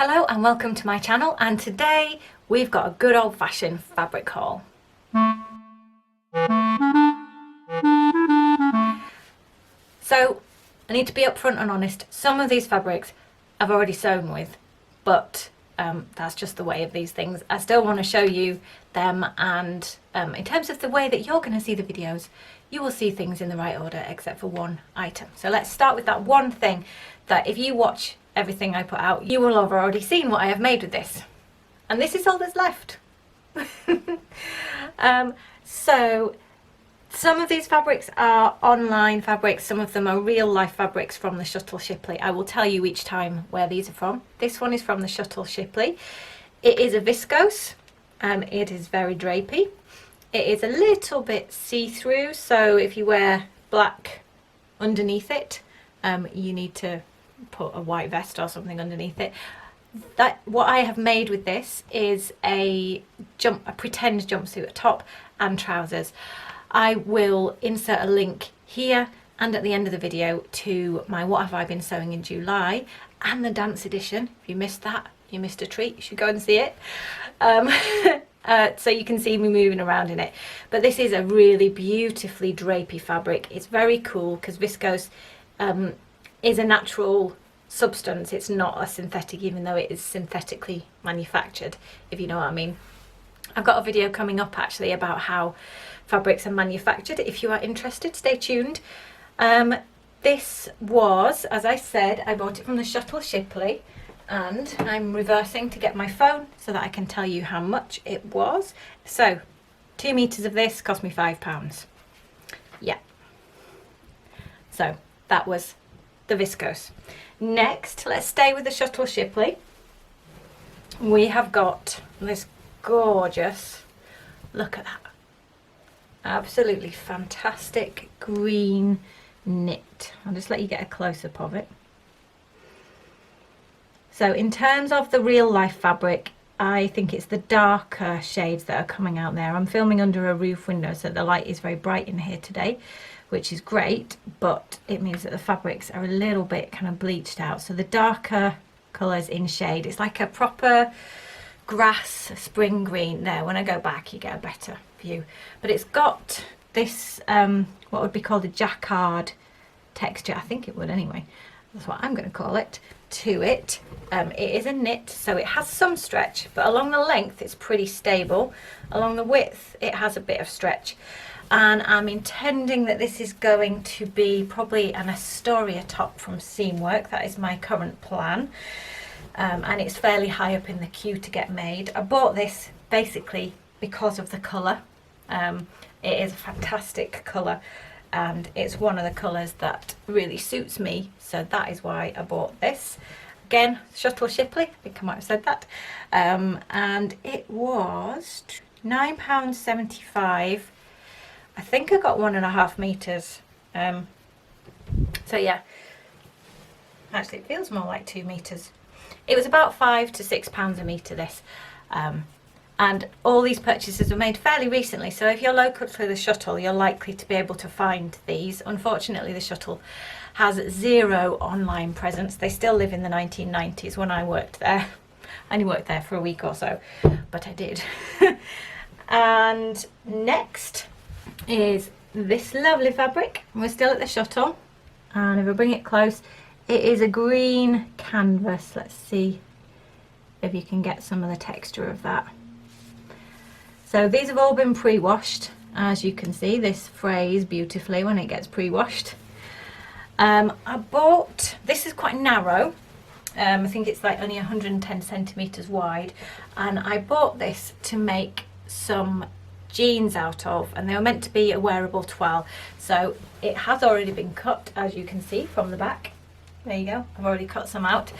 Hello and welcome to my channel, and today we've got a good old-fashioned fabric haul. So I need to be upfront and honest, some of these fabrics I've already sewn with, but that's just the way of these things. I still want to show you them, and in terms of the way that you're going to see the videos, you will see things in the right order except for one item. So let's start with that one thing that if you watch everything I put out, you will have already seen what I have made with this. And this is all that's left. So some of these fabrics are online fabrics, some of them are real life fabrics from the Shuttle Shipley. I will tell you each time where these are from. This one is from the Shuttle Shipley. It is a viscose. It is very drapey. It is a little bit see-through, so if you wear black underneath it, you need to put a white vest or something underneath it. What I have made with this is a pretend jumpsuit at top and trousers. I will insert a link here and at the end of the video to my What Have I Been Sewing in July and the dance edition. If you missed that, you missed a treat. You should go and see it. So you can see me moving around in it. But this is a really beautifully drapey fabric. It's very cool because viscose is a natural substance. It's not a synthetic, even though it is synthetically manufactured, if you know what I mean. I've got a video coming up actually about how fabrics are manufactured. If you are interested, stay tuned. This was, as I said, I bought it from the Shuttle Shipley, and I'm reversing to get my phone so that I can tell you how much it was. So 2 meters of this cost me £5. Yeah. So that was the viscose. Next, let's stay with the Shuttle Shipley. We have got this gorgeous, look at that, absolutely fantastic green knit. I'll just let you get a close-up of it. So in terms of the real life fabric, I think it's the darker shades that are coming out there. I'm filming under a roof window, so the light is very bright in here today, which is great, but it means that the fabrics are a little bit kind of bleached out. So the darker colours in shade, it's like a proper grass spring green. There, when I go back you get a better view, but it's got this what would be called a jacquard texture. I think it would anyway, that's what I'm going to call it, to it. It is a knit, so it has some stretch, but along the length it's pretty stable. Along the width it has a bit of stretch, and I'm intending that this is going to be probably an Astoria top from Seamwork. That is my current plan, and it's fairly high up in the queue to get made. I bought this basically because of the colour. It is a fantastic colour, and it's one of the colours that really suits me, so that is why I bought this. Again, Shuttle Shipley, I think I might have said that, and it was £9.75. I think I got 1.5 meters. So yeah, actually it feels more like 2 meters. It was about £5 to £6 a meter, this. And all these purchases were made fairly recently, so if you're local to the Shuttle, you're likely to be able to find these. Unfortunately, the Shuttle has 0 online presence. They still live in the 1990s when I worked there. I only worked there for a week or so, but I did. And next is this lovely fabric. We're still at the Shuttle, and if I bring it close, it is a green canvas. Let's see if you can get some of the texture of that. So these have all been pre-washed. As you can see, this frays beautifully when it gets pre-washed. I bought, this is quite narrow, I think it's like only 110 centimeters wide, and I bought this to make some jeans out of, and they were meant to be a wearable twill. So it has already been cut, as you can see from the back. There you go, I've already cut some out,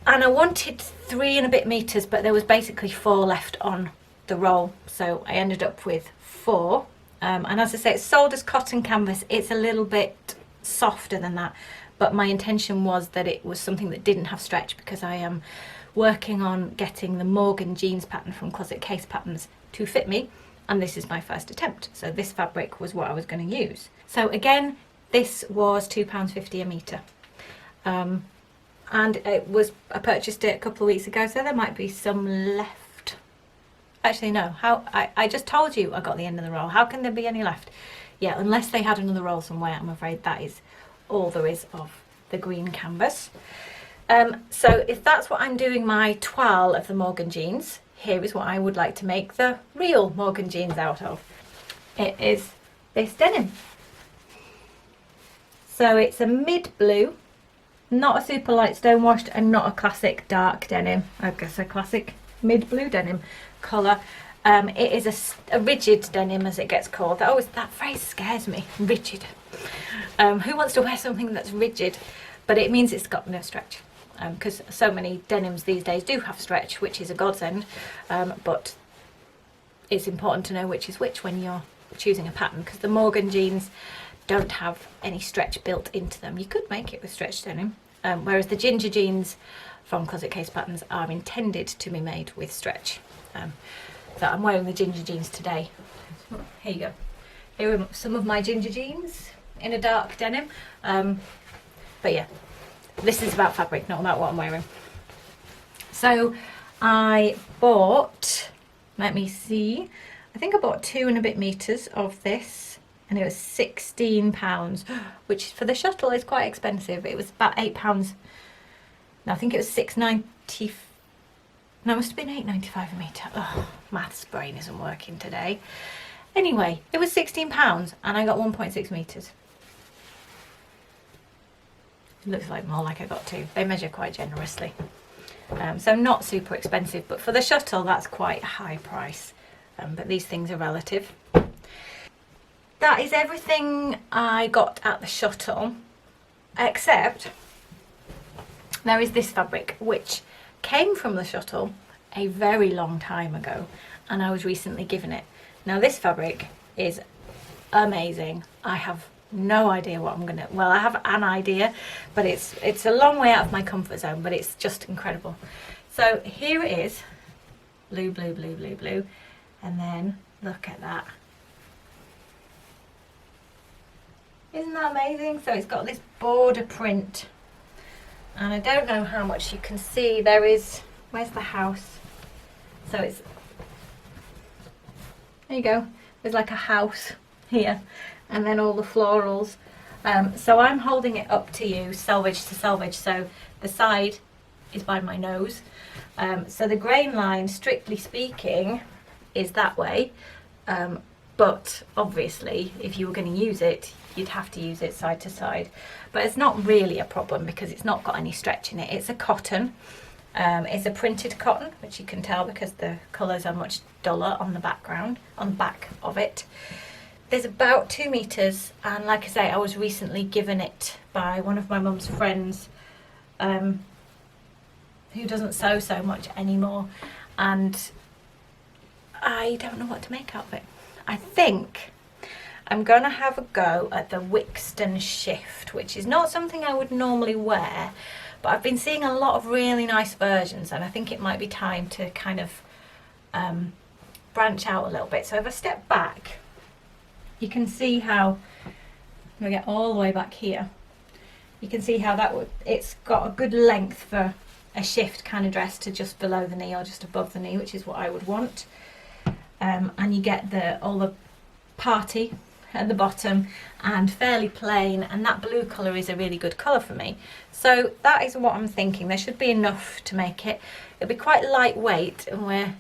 and I wanted 3 and a bit meters, but there was basically 4 left on the roll, so I ended up with 4. And as I say, it's sold as cotton canvas. It's a little bit softer than that, but my intention was that it was something that didn't have stretch, because I am working on getting the Morgan jeans pattern from Closet Case Patterns to fit me, and this is my first attempt, so this fabric was what I was going to use. So again, this was £2.50 a metre. and I purchased it a couple of weeks ago, so there might be some left. Actually no, I just told you I got the end of the roll. How can there be any left? Yeah, unless they had another roll somewhere. I'm afraid that is all there is of the green canvas. So if that's what I'm doing my toile of the Morgan jeans, here is what I would like to make the real Morgan jeans out of. It is this denim. So it's a mid blue, not a super light stonewashed and not a classic dark denim. I guess a classic mid blue denim colour. It is a rigid denim, as it gets called. That phrase scares me, rigid. Who wants to wear something that's rigid? But it means it's got no stretch. Because so many denims these days do have stretch, which is a godsend, but it's important to know which is which when you're choosing a pattern, because the Morgan jeans don't have any stretch built into them. You could make it with stretch denim, whereas the ginger jeans from Closet Case Patterns are intended to be made with stretch. So I'm wearing the ginger jeans today. Here you go. Here are some of my ginger jeans in a dark denim. But yeah. This is about fabric, not about what I'm wearing. So I bought, let me see, I think I bought 2 and a bit meters of this, and it was £16, which for the shuttle is quite expensive. It was about £8. No, I think it was £6.90. No, it must have been £8.95 a metre. Oh, maths brain isn't working today. Anyway, it was £16 and I got 1.6 metres. It looks like more like I got 2. They measure quite generously. So not super expensive, but for the shuttle that's quite a high price. But these things are relative. That is everything I got at the shuttle, except there is this fabric which came from the shuttle a very long time ago and I was recently given it. Now this fabric is amazing. I have no idea what I'm gonna, well I have an idea, but it's a long way out of my comfort zone, but it's just incredible. So here it is, blue, blue, blue, blue, blue, and then look at that. Isn't that amazing? So it's got this border print, and I don't know how much you can see. There is, where's the house? So it's, there you go, there's like a house here, and then all the florals. So I'm holding it up to you, selvage to selvage, so the side is by my nose. So the grain line, strictly speaking, is that way, but obviously if you were going to use it, you'd have to use it side to side. But it's not really a problem because it's not got any stretch in it. It's a cotton. It's a printed cotton, which you can tell because the colours are much duller on the background, on the back of it. There's about 2 meters, and like I say, I was recently given it by one of my mum's friends, who doesn't sew so much anymore, and I don't know what to make out of it. I think I'm gonna have a go at the Wixton Shift, which is not something I would normally wear, but I've been seeing a lot of really nice versions, and I think it might be time to kind of branch out a little bit. So if I step back, you can see how, I'm gonna get all the way back here, you can see how that would, it's got a good length for a shift kind of dress to just below the knee or just above the knee, which is what I would want. And you get all the party at the bottom and fairly plain, and that blue colour is a really good colour for me. So that is what I'm thinking. There should be enough to make it. It'll be quite lightweight, and we're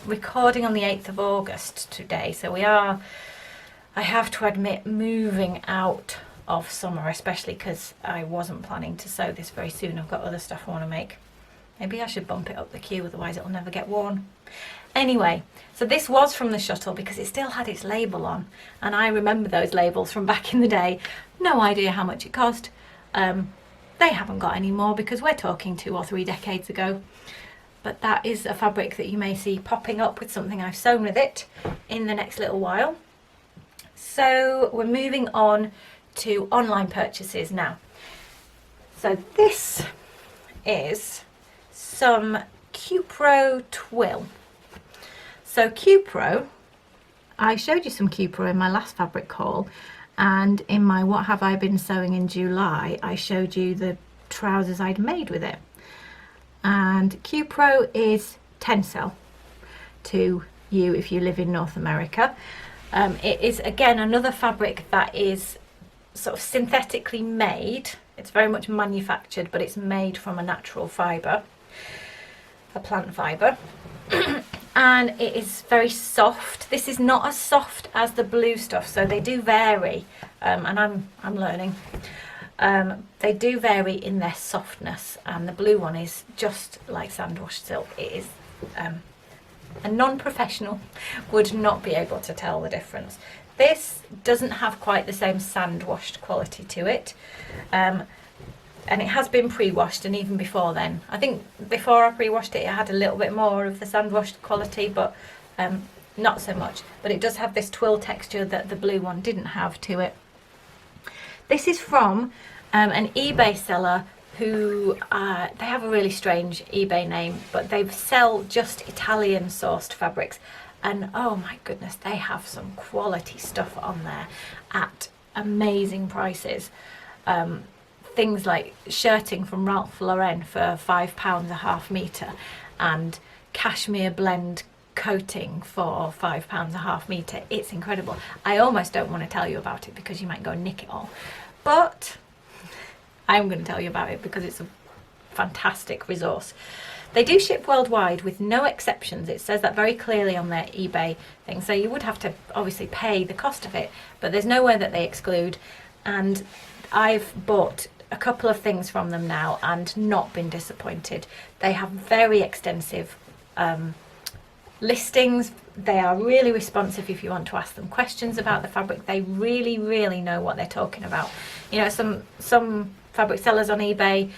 recording on the 8th of August today, so we are, I have to admit, moving out of summer, especially because I wasn't planning to sew this very soon. I've got other stuff I want to make. Maybe I should bump it up the queue, otherwise it'll never get worn. Anyway, so this was from the shuttle because it still had its label on, and I remember those labels from back in the day. No idea how much it cost. They haven't got any more because we're talking 2 or 3 decades ago. But that is a fabric that you may see popping up with something I've sewn with it in the next little while. So we're moving on to online purchases now. So this is some Cupro twill. So Cupro, I showed you some Cupro in my last fabric haul, and in my What Have I Been Sewing in July, I showed you the trousers I'd made with it. And Cupro is tensile to you if you live in North America. It is again another fabric that is sort of synthetically made. It's very much manufactured, but it's made from a natural fibre, a plant fibre. And it is very soft. This is not as soft as the blue stuff, so they do vary, and I'm learning. They do vary in their softness, and the blue one is just like sand washed silk. It is a non-professional would not be able to tell the difference. This doesn't have quite the same sand washed quality to it, and it has been pre-washed, and even before then, I think before I pre-washed it, it had a little bit more of the sand washed quality, but not so much. But it does have this twill texture that the blue one didn't have to it. This is from an eBay seller who, they have a really strange eBay name, but they sell just Italian sourced fabrics. And oh my goodness, they have some quality stuff on there at amazing prices. Things like shirting from Ralph Lauren for £5 a half metre, and cashmere blend coating for £5 a half metre. It's incredible. I almost don't want to tell you about it because you might go and nick it all, but I'm going to tell you about it because it's a fantastic resource. They do ship worldwide with no exceptions. It says that very clearly on their eBay thing, so you would have to obviously pay the cost of it, but there's nowhere that they exclude. And I've bought a couple of things from them now and not been disappointed. They have very extensive listings. They are really responsive if you want to ask them questions about the fabric. They really know what they're talking about. You know, some fabric sellers on eBay,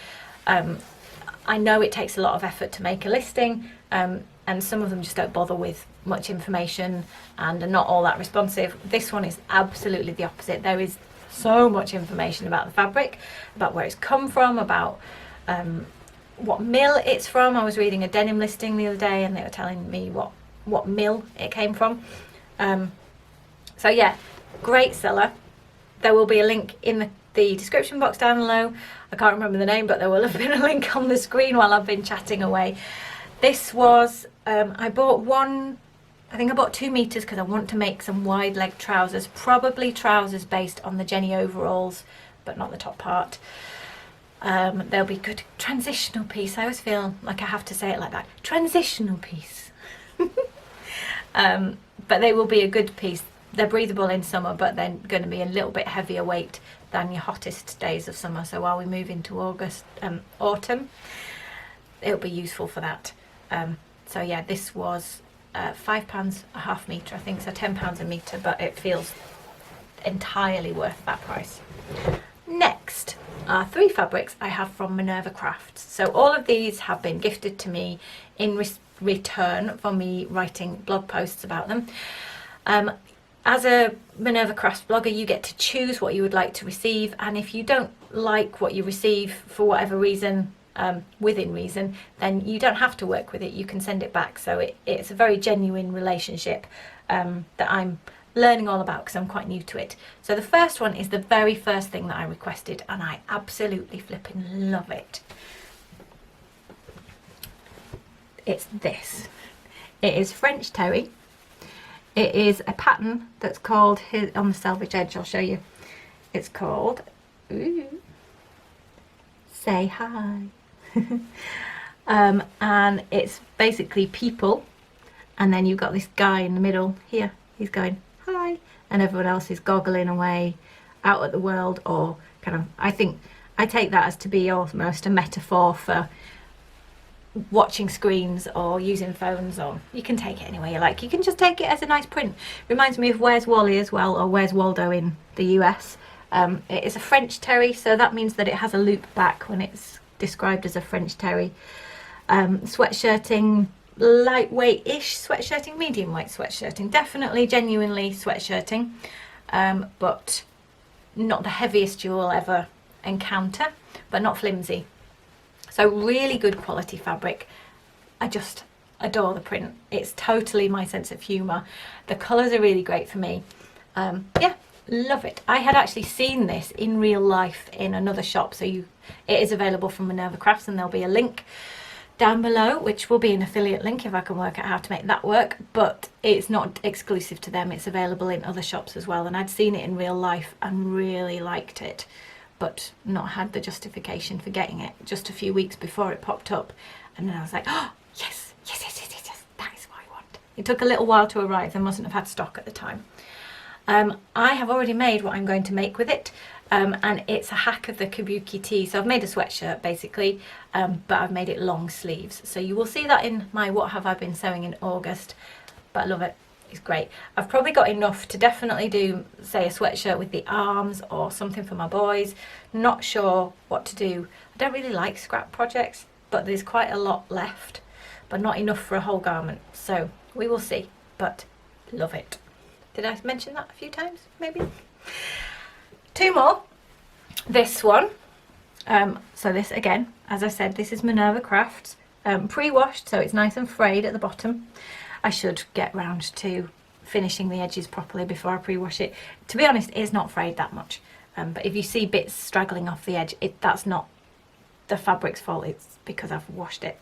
I know it takes a lot of effort to make a listing, and some of them just don't bother with much information and are not all that responsive. This one is absolutely the opposite. There is so much information about the fabric, about where it's come from, about what mill it's from. I was reading a denim listing the other day and they were telling me what mill it came from. So yeah, great seller. There will be a link in the description box down below. I can't remember the name, but there will have been a link on the screen while I've been chatting away. This was, I bought one, I think I bought 2 meters because I want to make some wide leg trousers, probably trousers based on the Jenny overalls, but not the top part. They'll be good transitional piece. I always feel like I have to say it like that. Transitional piece. But they will be a good piece. They're breathable in summer, but they're going to be a little bit heavier weight than your hottest days of summer. So while we move into autumn, it'll be useful for that. So yeah, this was £5 a half metre, I think, so £10 a metre, but it feels entirely worth that price. Next are 3 fabrics I have from Minerva Crafts. So all of these have been gifted to me in return for me writing blog posts about them. As a Minerva Crafts blogger, you get to choose what you would like to receive, and if you don't like what you receive for whatever reason, within reason, then you don't have to work with it. You can send it back. So it's a very genuine relationship that I'm learning all about because I'm quite new to it. So the first one is the very first thing that I requested, and I absolutely flipping love it. It's this. It is French terry. It is a pattern that's called, here on the selvage edge, I'll show you. It's called, Say Hi. And it's basically people, and then you've got this guy in the middle here. He's going, hi, and everyone else is goggling away out at the world, or kind of, I take that as to be almost a metaphor for watching screens or using phones, or you can take it any way you like. You can just take it as a nice print. Reminds me of Where's Wally as well, or Where's Waldo in the US. It is a French terry, so that means that it has a loop back when it's described as a French terry. Sweatshirting, lightweight-ish sweatshirting, medium weight sweatshirting, definitely genuinely sweatshirting, but not the heaviest you will ever encounter, but not flimsy. So really good quality fabric. I just adore the print. It's totally my sense of humour. The colours are really great for me. Yeah, Love it. I had actually seen this in real life in another shop, so it is available from Minerva Crafts, and there'll be a link down below, which will be an affiliate link if I can work out how to make that work, but it's not exclusive to them, it's available in other shops as well. And I'd seen it in real life and really liked it, but not had the justification for getting it just a few weeks before it popped up. And then I was like, oh yes, yes, yes, yes, yes, yes, that is what I want. It took a little while to arrive, they mustn't have had stock at the time. I have already made what I'm going to make with it, and it's a hack of the kabuki tee. So I've made a sweatshirt basically, but I've made it long sleeves. So you will see that in my What Have I Been Sewing in August, but I love it. It's great. I've probably got enough to definitely do, say, a sweatshirt with the arms or something for my boys. Not sure what to do. I don't really like scrap projects, but there's quite a lot left, but not enough for a whole garment. So we will see, but love it. Did I mention that a few times, maybe? Two more. This one. So this, again, as I said, this is Minerva Crafts. Pre-washed, so it's nice and frayed at the bottom. I should get round to finishing the edges properly before I pre-wash it. To be honest, it's not frayed that much. But if you see bits straggling off the edge, that's not the fabric's fault, it's because I've washed it.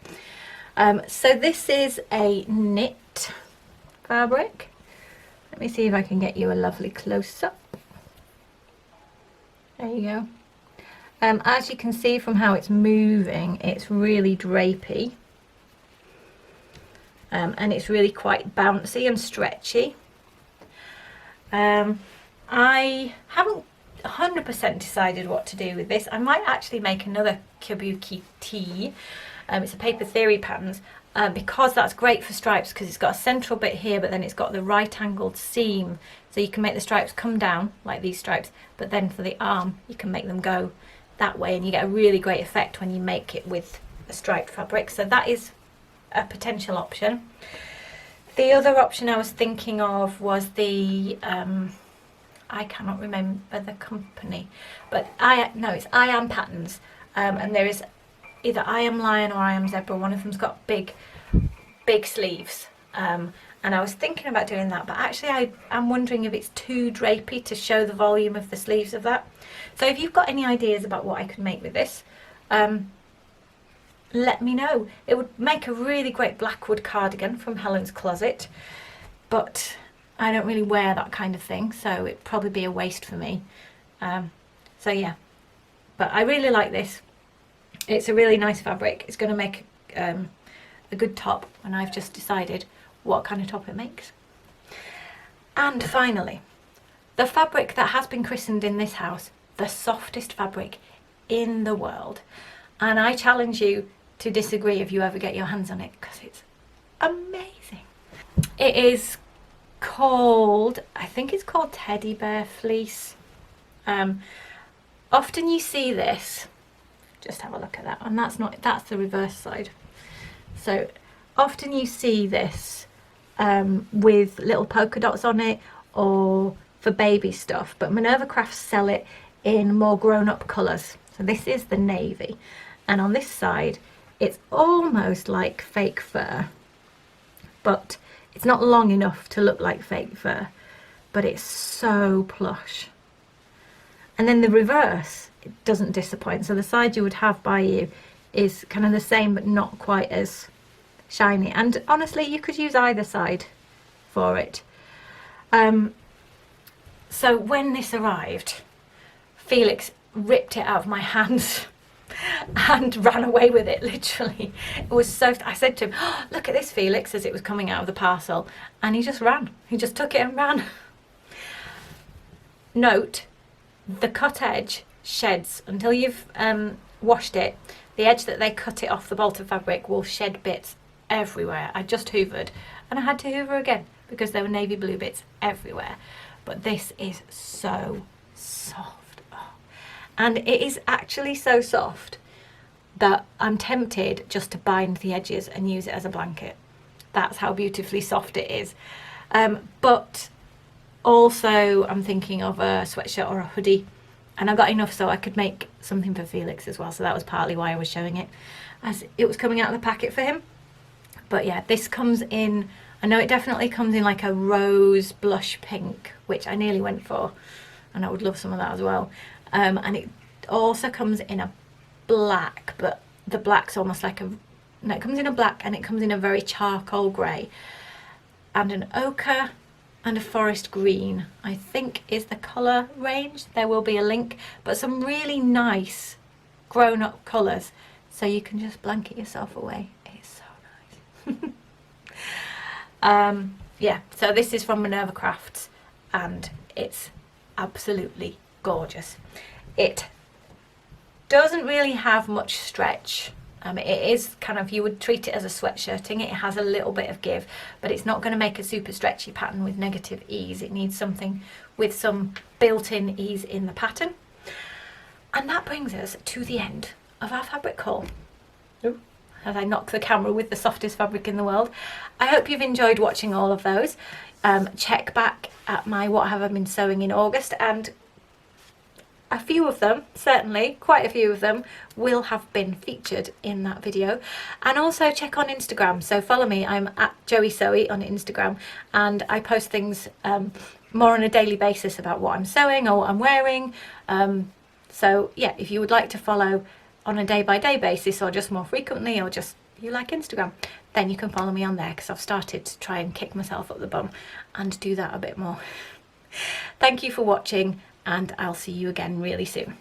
So this is a knit fabric. Let me see if I can get you a lovely close-up. There you go. As you can see from how it's moving, it's really drapey. And it's really quite bouncy and stretchy. I haven't 100% decided what to do with this. I might actually make another kabuki tee. It's a Paper Theory patterns. Because that's great for stripes, because it's got a central bit here, but then it's got the right angled seam, so you can make the stripes come down like these stripes, but then for the arm you can make them go that way, and you get a really great effect when you make it with a striped fabric. So that is a potential option. The other option I was thinking of was the I cannot remember the company, but it's I Am Patterns, and there is either I Am Lion or I Am Zebra. One of them's got big sleeves, and I was thinking about doing that, but actually I'm wondering if it's too drapey to show the volume of the sleeves of that. So if you've got any ideas about what I could make with this, let me know. It would make a really great Blackwood cardigan from Helen's Closet, but I don't really wear that kind of thing, so it'd probably be a waste for me. So yeah, but I really like this. It's a really nice fabric. It's going to make a good top, and I've just decided what kind of top it makes. And finally, the fabric that has been christened in this house the softest fabric in the world. And I challenge you to disagree if you ever get your hands on it, because it's amazing. It is called, I think it's called Teddy Bear Fleece. Often you see this. Just have a look at that one. That's the reverse side. So often you see this with little polka dots on it, or for baby stuff, but Minerva Crafts sell it in more grown-up colours. So this is the navy, and on this side it's almost like fake fur, but it's not long enough to look like fake fur, but it's so plush. And then the reverse, it doesn't disappoint. So the side you would have by you is kind of the same, but not quite as shiny. And honestly, you could use either side for it. So when this arrived, Felix ripped it out of my hands and ran away with it, literally. It was so, I said to him, oh, look at this, Felix, as it was coming out of the parcel, and he just ran. He just took it and ran. Note, the cut edge sheds until you've washed it. The edge that they cut it off the bolted fabric will shed bits everywhere. I just hoovered, and I had to hoover again because there were navy blue bits everywhere. But this is so soft. Oh. And it is actually so soft that I'm tempted just to bind the edges and use it as a blanket. That's how beautifully soft it is. But also I'm thinking of a sweatshirt or a hoodie, and I got enough so I could make something for Felix as well. So that was partly why I was showing it, as it was coming out of the packet for him. But yeah, this comes in, I know it definitely comes in like a rose blush pink, which I nearly went for. and I would love some of that as well. And it also comes in a black, but the black's almost like a, no, it comes in a black and it comes in a very charcoal grey, and an ochre and a forest green, I think is the colour range. There will be a link, but some really nice grown-up colours, so you can just blanket yourself away. It's so nice. Yeah, so this is from Minerva Crafts, and it's absolutely gorgeous. It doesn't really have much stretch. It is kind of, you would treat it as a sweatshirting. It has a little bit of give, but it's not going to make a super stretchy pattern with negative ease. It needs something with some built-in ease in the pattern. And that brings us to the end of our fabric haul. Ooh, as I knock the camera with the softest fabric in the world. I hope you've enjoyed watching all of those. Check back at my What Have I Been Sewing in August, and a few of them, certainly quite a few of them, will have been featured in that video. And also check on Instagram, so follow me. I'm at Joey Sewy on Instagram, and I post things more on a daily basis about what I'm sewing or what I'm wearing. So yeah, if you would like to follow on a day-by-day basis, or just more frequently, or just you like Instagram, then you can follow me on there, because I've started to try and kick myself up the bum and do that a bit more. Thank you for watching, and I'll see you again really soon.